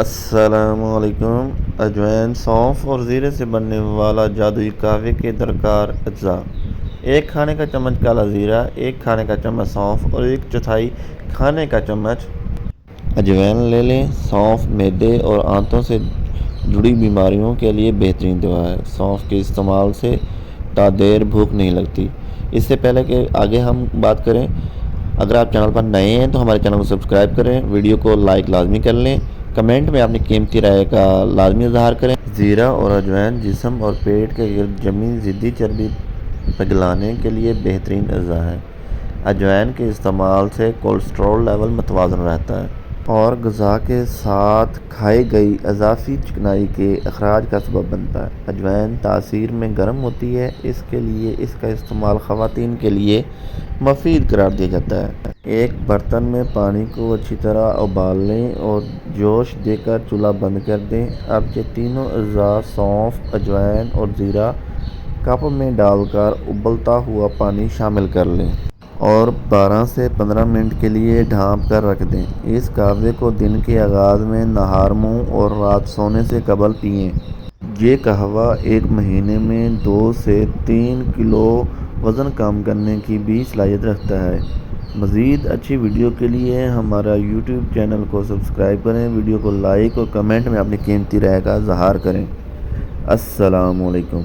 السلام علیکم۔ اجوین، سونف اور زیرے سے بننے والا جادوئی قہوے کے درکار اجزاء: ایک کھانے کا چمچ کالا زیرہ، ایک کھانے کا چمچ سونف اور ایک چوتھائی کھانے کا چمچ اجوین لے لیں۔ سونف معدے اور آنتوں سے جڑی بیماریوں کے لیے بہترین دوا ہے۔ سونف کے استعمال سے تا دیر بھوک نہیں لگتی۔ اس سے پہلے کہ آگے ہم بات کریں، اگر آپ چینل پر نئے ہیں تو ہمارے چینل کو سبسکرائب کریں، ویڈیو کو لائک لازمی کر لیں، کمنٹ میں اپنی قیمتی رائے کا لازمی اظہار کریں۔ زیرہ اور اجوین جسم اور پیٹ کے گرد جمی ضدی چربی پگھلانے کے لیے بہترین اجزاء ہیں۔ اجوین کے استعمال سے کولیسٹرول لیول متوازن رہتا ہے اور غذا کے ساتھ کھائی گئی اضافی چکنائی کے اخراج کا سبب بنتا ہے۔ اجوین تاثیر میں گرم ہوتی ہے، اس کے لیے اس کا استعمال خواتین کے لیے مفید قرار دیا جاتا ہے۔ ایک برتن میں پانی کو اچھی طرح ابال لیں اور جوش دے کر چولہا بند کر دیں۔ اب یہ تینوں اجزاء سونف، اجوین اور زیرہ کپ میں ڈال کر ابلتا ہوا پانی شامل کر لیں اور 12 سے 15 منٹ کے لیے ڈھانپ کر رکھ دیں۔ اس قہوے کو دن کے آغاز میں، نہار منہ اور رات سونے سے قبل پئیں۔ یہ قہوہ ایک مہینے میں 2 سے 3 کلو وزن کم کرنے کی بھی صلاحیت رکھتا ہے۔ مزید اچھی ویڈیو کے لیے ہمارا یوٹیوب چینل کو سبسکرائب کریں، ویڈیو کو لائک اور کمنٹ میں اپنی قیمتی رائے کا اظہار کریں۔ السلام علیکم۔